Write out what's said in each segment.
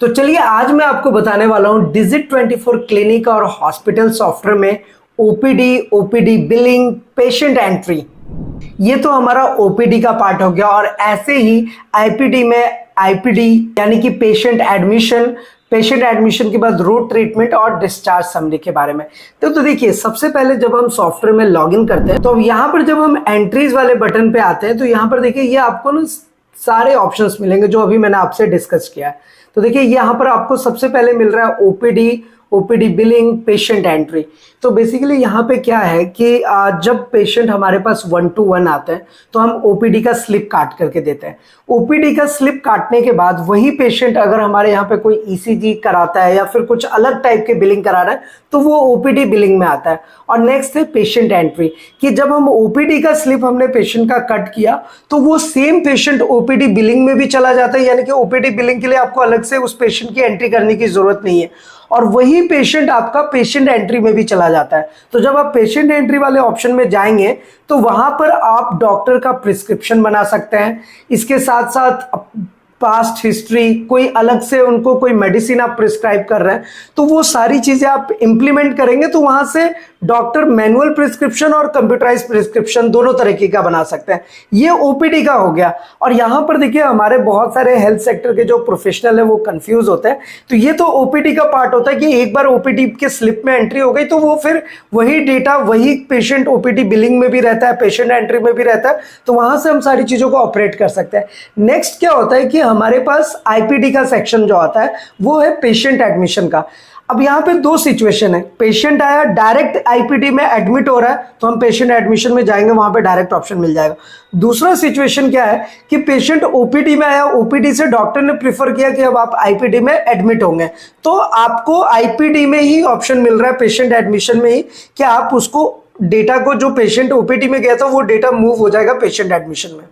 तो चलिए आज मैं आपको बताने वाला हूं डिजिट 24 क्लिनिक और हॉस्पिटल सॉफ्टवेयर में ओपीडी बिलिंग पेशेंट एंट्री। ये तो हमारा ओपीडी का पार्ट हो गया और ऐसे ही आईपीडी में आईपीडी यानी कि पेशेंट एडमिशन के बाद रूट ट्रीटमेंट और डिस्चार्ज समरी के बारे में। तो देखिए सबसे पहले जब हम सॉफ्टवेयर में लॉगिन करते हैं तो यहाँ पर जब हम एंट्रीज वाले बटन पे आते हैं तो यहाँ पर देखिए ये आपको ना सारे ऑप्शंस मिलेंगे जो अभी मैंने आपसे डिस्कस किया है। तो देखिए यहाँ पर आपको सबसे पहले मिल रहा है ओपीडी बिलिंग पेशेंट एंट्री। तो बेसिकली यहाँ पे क्या है कि जब पेशेंट हमारे पास 1-to-1 आते हैं तो हम ओपीडी का स्लिप काट करके देते हैं। ओपीडी का स्लिप काटने के बाद वही पेशेंट अगर हमारे यहाँ पे कोई ईसीजी कराता है या फिर कुछ अलग टाइप के बिलिंग करा रहा है तो वो ओपीडी बिलिंग में आता है। और नेक्स्ट है पेशेंट एंट्री कि जब हम ओपीडी का स्लिप हमने पेशेंट का कट किया तो वो सेम पेशेंट ओपीडी बिलिंग में भी चला जाता है, यानी कि ओपीडी बिलिंग के लिए आपको अलग से उस पेशेंट की एंट्री करने की जरूरत नहीं है और वही पेशेंट आपका पेशेंट एंट्री में भी चला जाता है। तो जब आप पेशेंट एंट्री वाले ऑप्शन में जाएंगे तो वहां पर आप डॉक्टर का प्रिस्क्रिप्शन बना सकते हैं। इसके साथ साथ पास्ट हिस्ट्री, कोई अलग से उनको कोई मेडिसिन आप प्रिस्क्राइब कर रहे हैं तो वो सारी चीजें आप इंप्लीमेंट करेंगे तो वहां से डॉक्टर मैनुअल प्रिस्क्रिप्शन और कंप्यूटराइज प्रिस्क्रिप्शन दोनों तरीके का बना सकते हैं। ये ओपीडी का हो गया। और यहाँ पर देखिए हमारे बहुत सारे हेल्थ सेक्टर के जो प्रोफेशनल है वो कंफ्यूज होते हैं। तो ये तो ओपीडी का पार्ट होता है कि एक बार ओपीडी के स्लिप में एंट्री हो गई तो वो फिर वही डेटा वही पेशेंट ओपीडी बिलिंग में भी रहता है, पेशेंट एंट्री में भी रहता है, तो वहां से हम सारी चीजों को ऑपरेट कर सकते हैं। नेक्स्ट क्या होता है कि हमारे पास आईपीडी का सेक्शन जो आता है वो है पेशेंट एडमिशन का। अब यहाँ पे दो सिचुएशन है, पेशेंट आया डायरेक्ट आईपीडी में एडमिट हो रहा है तो हम पेशेंट एडमिशन में जाएंगे, वहां पे डायरेक्ट ऑप्शन मिल जाएगा। दूसरा सिचुएशन क्या है कि पेशेंट ओपीडी में आया, ओपीडी से डॉक्टर ने प्रीफर किया कि अब आप आईपीडी में एडमिट होंगे तो आपको आईपीडी में ही ऑप्शन मिल रहा है, पेशेंट एडमिशन में ही, कि आप उसको डेटा को जो पेशेंट ओपीडी में गया था वो डेटा मूव हो जाएगा पेशेंट एडमिशन में।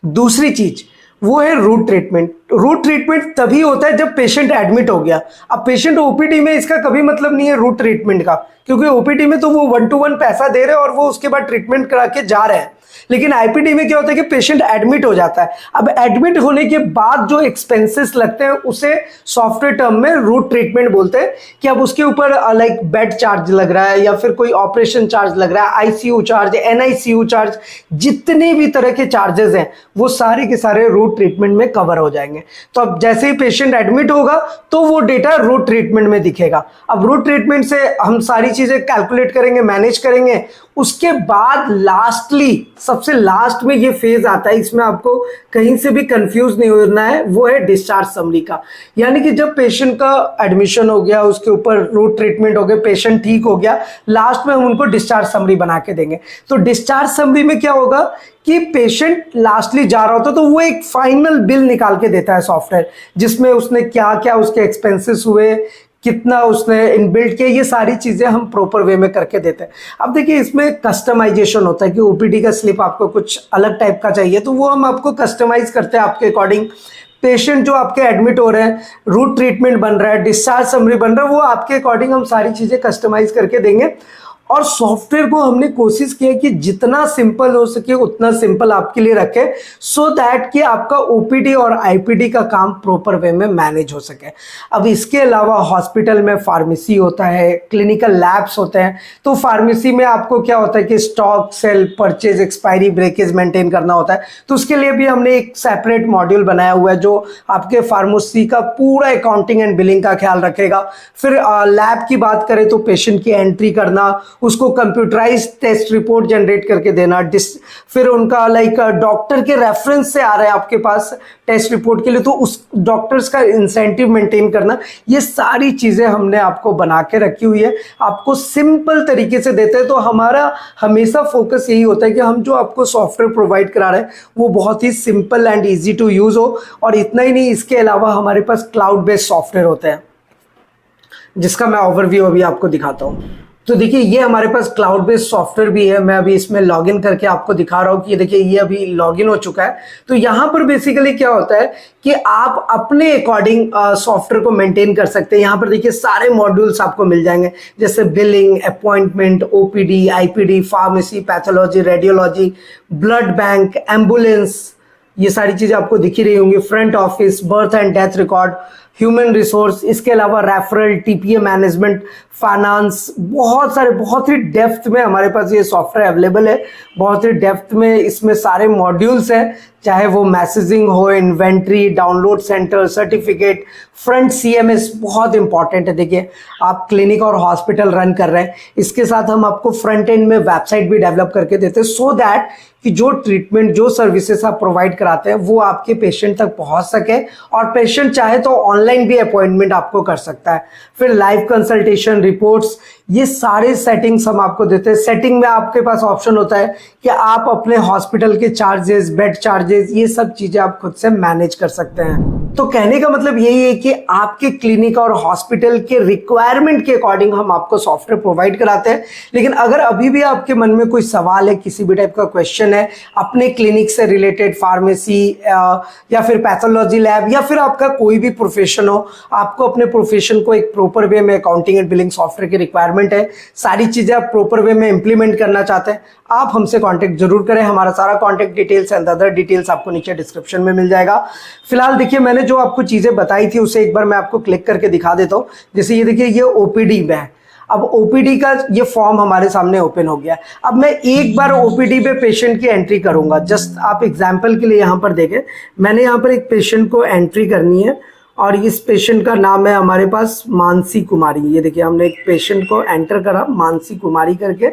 दूसरी चीज वो है रूट ट्रीटमेंट। रूट ट्रीटमेंट तभी होता है जब पेशेंट एडमिट हो गया। अब पेशेंट ओपीडी में इसका कभी मतलब नहीं है रूट ट्रीटमेंट का, क्योंकि ओपीडी में तो वो 1-to-1 पैसा दे रहे हैं और वो उसके बाद ट्रीटमेंट करा के जा रहे हैं। लेकिन आईपीडी में क्या होता है कि पेशेंट एडमिट हो जाता है। अब एडमिट होने के बाद जो एक्सपेंसेस लगते हैं उसे सॉफ्टवेयर टर्म में रूट ट्रीटमेंट बोलते हैं कि अब उसके ऊपर लाइक बेड चार्ज लग रहा है या फिर कोई ऑपरेशन चार्ज लग रहा है, आईसीयू चार्ज, एनआईसीयू चार्ज, जितने भी तरह के चार्जेस हैं वो सारे के सारे रूट ट्रीटमेंट में कवर हो जाएंगे। तो अब जैसे ही पेशेंट एडमिट होगा तो वो डेटा रूट ट्रीटमेंट में दिखेगा। अब रूट ट्रीटमेंट से हम सारी चीजें कैलकुलेट करेंगे, मैनेज करेंगे। उसके बाद लास्टली सबसे लास्ट में ये फेज आता है, इसमें आपको कहीं से भी कंफ्यूज नहीं होना है, वो है डिस्चार्ज समरी का। यानी कि जब पेशेंट का एडमिशन हो गया, उसके ऊपर रूट ट्रीटमेंट हो गया, पेशेंट ठीक हो गया, लास्ट में हम उनको डिस्चार्ज समरी बना के देंगे। तो डिस्चार्ज समरी में क्या होगा कि पेशेंट लास्टली जा रहा होता है तो वो एक फाइनल बिल निकाल के देता है सॉफ्टवेयर, जिसमें उसने क्या क्या उसके एक्सपेंसेस हुए, कितना उसने इनबिल्ट किया, ये सारी चीजें हम प्रॉपर वे में करके देते हैं। अब देखिए इसमें कस्टमाइजेशन होता है कि ओपीडी का स्लिप आपको कुछ अलग टाइप का चाहिए तो वो हम आपको कस्टमाइज करते हैं आपके अकॉर्डिंग। पेशेंट जो आपके एडमिट हो रहे हैं, रूट ट्रीटमेंट बन रहा है, डिस्चार्ज समरी बन रहा है, वो आपके अकॉर्डिंग हम सारी चीजें कस्टमाइज करके देंगे। और सॉफ्टवेयर को हमने कोशिश की है कि जितना सिंपल हो सके उतना सिंपल आपके लिए रखे, सो दैट कि आपका ओपीडी और आईपीडी का काम प्रॉपर वे में मैनेज हो सके। अब इसके अलावा हॉस्पिटल में फार्मेसी होता है, क्लिनिकल लैब्स होते हैं, तो फार्मेसी में आपको क्या होता है कि stock, sale, purchase, expiry, breakage maintain करना होता है। तो उसके लिए भी हमने एक सेपरेट मॉड्यूल बनाया हुआ है जो आपके फार्मेसी का पूरा अकाउंटिंग एंड बिलिंग का ख्याल रखेगा। फिर लैब की बात करें तो पेशेंट की एंट्री करना, उसको कंप्यूटराइज टेस्ट रिपोर्ट जनरेट करके देना, फिर उनका लाइक डॉक्टर के रेफरेंस से आ रहा है आपके पास टेस्ट रिपोर्ट के लिए तो उस डॉक्टर्स का इंसेंटिव मेंटेन करना, ये सारी चीजें हमने आपको बना के रखी हुई है, आपको सिंपल तरीके से देते हैं। तो हमारा हमेशा फोकस यही होता है कि हम जो आपको सॉफ्टवेयर प्रोवाइड करा रहे हैं वो बहुत ही simple and easy to use हो। और इतना ही नहीं, इसके अलावा हमारे पास क्लाउड बेस्ड सॉफ्टवेयर होते हैं जिसका मैं ओवरव्यू अभी आपको दिखाता हूँ। तो देखिए ये हमारे पास क्लाउड बेस्ड सॉफ्टवेयर भी है। मैं अभी इसमें लॉगिन करके आपको दिखा रहा हूँ कि देखिए ये अभी लॉगिन हो चुका है। तो यहाँ पर बेसिकली क्या होता है कि आप अपने अकॉर्डिंग सॉफ्टवेयर को मेंटेन कर सकते हैं। यहाँ पर देखिए सारे मॉड्यूल्स आपको मिल जाएंगे, जैसे billing, appointment, OPD, IPD, pharmacy, pathology, radiology, blood bank, ambulance, ये सारी चीजें आपको दिख ही रही होंगी। Front office, birth and death record, human resource, इसके अलावा रेफरल, टीपीए मैनेजमेंट, फाइनेंस, बहुत सारे, बहुत ही डेप्थ में हमारे पास ये सॉफ्टवेयर अवेलेबल है। बहुत ही डेप्थ में इसमें सारे मॉड्यूल्स हैं, चाहे वो मैसेजिंग हो, inventory, download centre, certificate, front CMS बहुत इंपॉर्टेंट है। देखिए आप क्लिनिक और हॉस्पिटल रन कर रहे हैं, इसके साथ हम आपको फ्रंट एंड में वेबसाइट भी डेवलप करके देते हैं, सो दैट कि जो ट्रीटमेंट, जो सर्विसेज आप प्रोवाइड कराते हैं वो आपके पेशेंट तक पहुंच सके, और पेशेंट चाहे तो ऑनलाइन भी अपॉइंटमेंट आपको कर सकता है। फिर लाइव कंसल्टेशन, रिपोर्ट्स, ये सारे सेटिंग्स हम आपको देते हैं। सेटिंग में आपके पास ऑप्शन होता है कि आप अपने हॉस्पिटल के चार्जेस, बेड चार्जेस, ये सब चीजें आप खुद से मैनेज कर सकते हैं। तो कहने का मतलब यही है कि आपके क्लिनिक और हॉस्पिटल के रिक्वायरमेंट के अकॉर्डिंग हम आपको सॉफ्टवेयर प्रोवाइड कराते हैं। लेकिन अगर अभी भी आपके मन में कोई सवाल है, किसी भी टाइप का क्वेश्चन है अपने क्लिनिक से रिलेटेड, फार्मेसी या फिर पैथोलॉजी लैब, या फिर आपका कोई भी प्रोफेशन हो, आपको अपने प्रोफेशन को एक प्रॉपर वे में अकाउंटिंग एंड बिलिंग सॉफ्टवेयर की रिक्वायरमेंट है, सारी चीजें आप प्रॉपर वे में इंप्लीमेंट करना चाहते हैं, आप हमसे कांटेक्ट जरूर करें। हमारा सारा contact details and other details आपको नीचे डिस्क्रिप्शन में मिल जाएगा। फिलहाल देखिए मैंने जो आपको चीजें बताई थी उसे एक बार मैं आपको क्लिक करके दिखा देता हूं। जैसे ये देखिए, ये ओपीडी में है। अब ओपीडी का ये फॉर्म हमारे सामने ओपन हो गया। अब मैं एक बार ओपीडी पे पेशेंट की एंट्री करूंगा। जस्ट आप एग्जांपल के लिए यहाँ पर देखें, मैंने यहाँ पर एक पेशेंट को एंट्री करनी है और इस पेशेंट का नाम है हमारे पास मानसी कुमारी। ये देखिए हमने एक पेशेंट को एंटर करा मानसी कुमारी करके।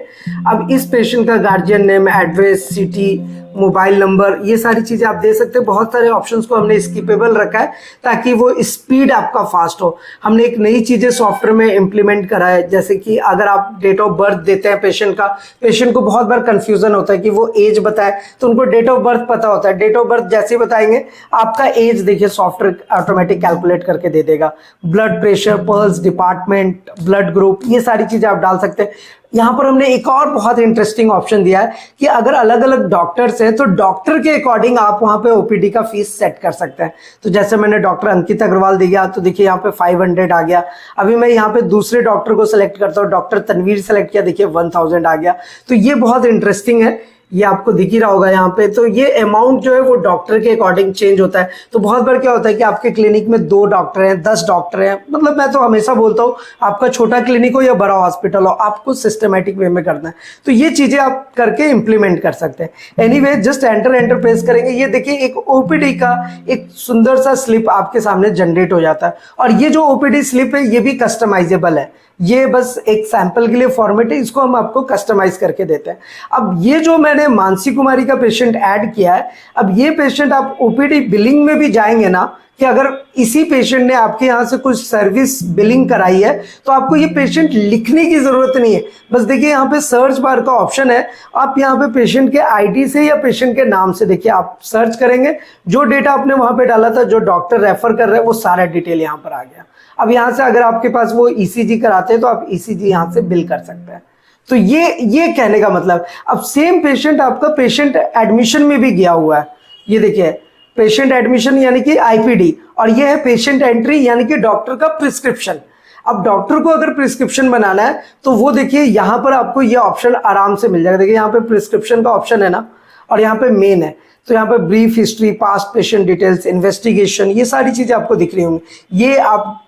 अब इस पेशेंट का guardian name, address, city, mobile number, ये सारी चीजें आप दे सकते हैं। बहुत सारे ऑप्शंस को हमने स्किपेबल रखा है ताकि वो स्पीड आपका फास्ट हो। हमने एक नई चीजें सॉफ्टवेयर में इंप्लीमेंट करा है, जैसे कि अगर आप डेट ऑफ बर्थ देते हैं पेशेंट का, पेशेंट को बहुत बार कंफ्यूजन होता है कि वो एज बताए, तो उनको डेट ऑफ बर्थ पता होता है। डेट ऑफ बर्थ जैसे ही बताएंगे आपका एज देखिए सॉफ्टवेयर ऑटोमेटिक कैलकुलेट करके दे देगा। Blood pressure, pulse, department, blood group, ये सारी चीजें आप डाल सकते हैं। यहाँ पर हमने एक और बहुत इंटरेस्टिंग ऑप्शन दिया है कि अगर अलग अलग डॉक्टर्स हैं तो डॉक्टर के अकॉर्डिंग आप वहाँ पे ओपीडी का फीस सेट कर सकते हैं। तो जैसे मैंने डॉक्टर अंकित अग्रवाल दिया तो देखिए यहाँ पे 500 आ गया। अभी मैं यहाँ पे दूसरे डॉक्टर को सिलेक्ट करता हूँ, डॉक्टर तनवीर सेलेक्ट किया, देखिए 1000 आ गया। तो ये बहुत इंटरेस्टिंग है, ये आपको दिख ही रहा होगा यहाँ पे। तो ये अमाउंट जो है वो डॉक्टर के अकॉर्डिंग चेंज होता है। तो बहुत बार क्या होता है कि आपके क्लिनिक में 2 डॉक्टर हैं, 10 डॉक्टर हैं, मतलब मैं तो हमेशा बोलता हूँ आपका छोटा क्लिनिक हो या बड़ा हॉस्पिटल हो, आपको सिस्टमेटिक वे में करना है। तो ये चीजें आप करके इंप्लीमेंट कर सकते हैं। एनीवे, जस्ट एंटर प्रेस करेंगे, ये देखिए एक ओपीडी का एक सुंदर सा स्लिप आपके सामने जनरेट हो जाता है। और ये जो ओपीडी स्लिप है ये भी कस्टमाइजेबल है, ये बस एक सैंपल के लिए फॉर्मेट है, इसको हम आपको कस्टमाइज करके देते हैं। अब ये जो मैंने मानसी कुमारी का पेशेंट ऐड किया है, अब ये पेशेंट आप ओपीडी बिलिंग में भी जाएंगे ना, कि अगर इसी पेशेंट ने आपके यहाँ से कुछ सर्विस बिलिंग कराई है तो आपको ये पेशेंट लिखने की जरूरत नहीं है। बस देखिए यहाँ पे सर्च बार का ऑप्शन है, आप यहाँ पे पेशेंट के आईडी से या पेशेंट के नाम से देखिए आप सर्च करेंगे, जो डेटा आपने वहां पे डाला था, जो डॉक्टर रेफर कर रहे हैं, वो सारा डिटेल यहाँ पर आ गया। अब यहाँ से अगर आपके पास वो ईसीजी कराते हैं तो आप ईसीजी यहाँ से बिल कर सकते हैं। तो ये कहने का मतलब, अब सेम पेशेंट आपका पेशेंट एडमिशन में भी गया हुआ है। ये देखिए पेशेंट एडमिशन यानी कि आईपीडी, और ये है पेशेंट एंट्री यानी कि डॉक्टर का प्रिस्क्रिप्शन। अब डॉक्टर को अगर प्रिस्क्रिप्शन बनाना है तो वो देखिए यहाँ पर आपको ये ऑप्शन आराम से मिल जाएगा। देखिए यहाँ पे प्रिस्क्रिप्शन का ऑप्शन है ना, और यहाँ पे मेन है, तो यहाँ पे brief history, past patient details, investigation, ये सारी चीजें आपको दिख रही होंगी। ये आप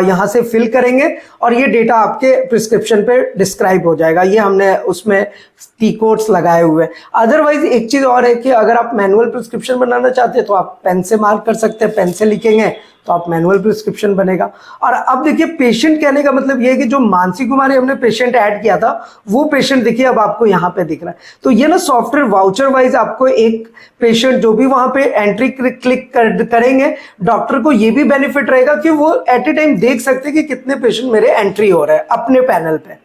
यहाँ से फिल करेंगे और ये डेटा आपके प्रिस्क्रिप्शन पे डिस्क्राइब हो जाएगा। ये हमने उसमें टी कोड्स लगाए हुए हैं। अदरवाइज एक चीज और है कि अगर आप मैनुअल प्रिस्क्रिप्शन बनाना चाहते हैं तो आप पेन से मार्क कर सकते हैं, पेन से लिखेंगे तो आप मैनुअल प्रिस्क्रिप्शन बनेगा। और अब देखिए पेशेंट कहने का मतलब ये है कि जो मानसी कुमारी हमने पेशेंट ऐड किया था वो पेशेंट देखिए अब आपको यहाँ पे दिख रहा है। तो ये ना सॉफ्टवेयर वाउचर वाइज आपको एक पेशेंट जो भी वहां पे एंट्री क्लिक करेंगे, डॉक्टर को ये भी बेनिफिट रहेगा कि वो एट ए टाइम देख सकते हैं कि कितने पेशेंट मेरे एंट्री हो रहे हैं अपने पैनल पे।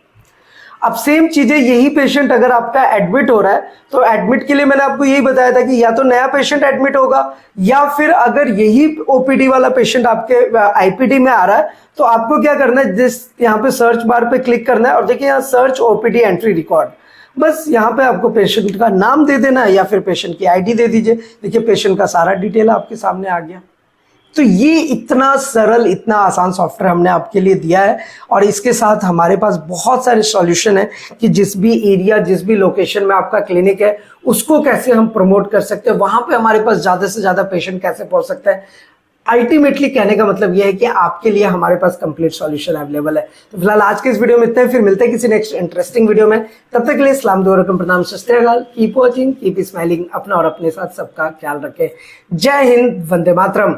अब सेम चीजें यही पेशेंट अगर आपका एडमिट हो रहा है तो एडमिट के लिए मैंने आपको यही बताया था कि या तो नया पेशेंट एडमिट होगा, या फिर अगर यही ओपीडी वाला पेशेंट आपके आईपीडी में आ रहा है तो आपको क्या करना है, जिस यहाँ पे सर्च बार पे क्लिक करना है और देखिए यहाँ सर्च ओपीडी एंट्री रिकॉर्ड, बस यहाँ पे आपको पेशेंट का नाम दे देना है या फिर पेशेंट की आईडी दे दीजिए। देखिए पेशेंट का सारा डिटेल आपके सामने आ गया। तो ये इतना सरल, इतना आसान सॉफ्टवेयर हमने आपके लिए दिया है और इसके साथ हमारे पास बहुत सारे सॉल्यूशन है कि जिस भी एरिया, जिस भी लोकेशन में आपका क्लिनिक है उसको कैसे हम प्रमोट कर सकते हैं, वहां पे हमारे पास ज्यादा से ज्यादा पेशेंट कैसे पहुंच सकता है। अल्टीमेटली कहने का मतलब यह है कि आपके लिए हमारे पास कंप्लीट सॉल्यूशन अवेलेबल है। तो फिलहाल आज के इस वीडियो में इतना ही, फिर मिलते हैं किसी नेक्स्ट इंटरेस्टिंग वीडियो में। तब तक के लिए सलाम, दुआ रकम, प्रणाम, सत श्री अकाल, कीप वॉचिंग, कीप स्माइलिंग, अपना और अपने साथ सबका ख्याल रखें। जय हिंद, वंदे मातरम।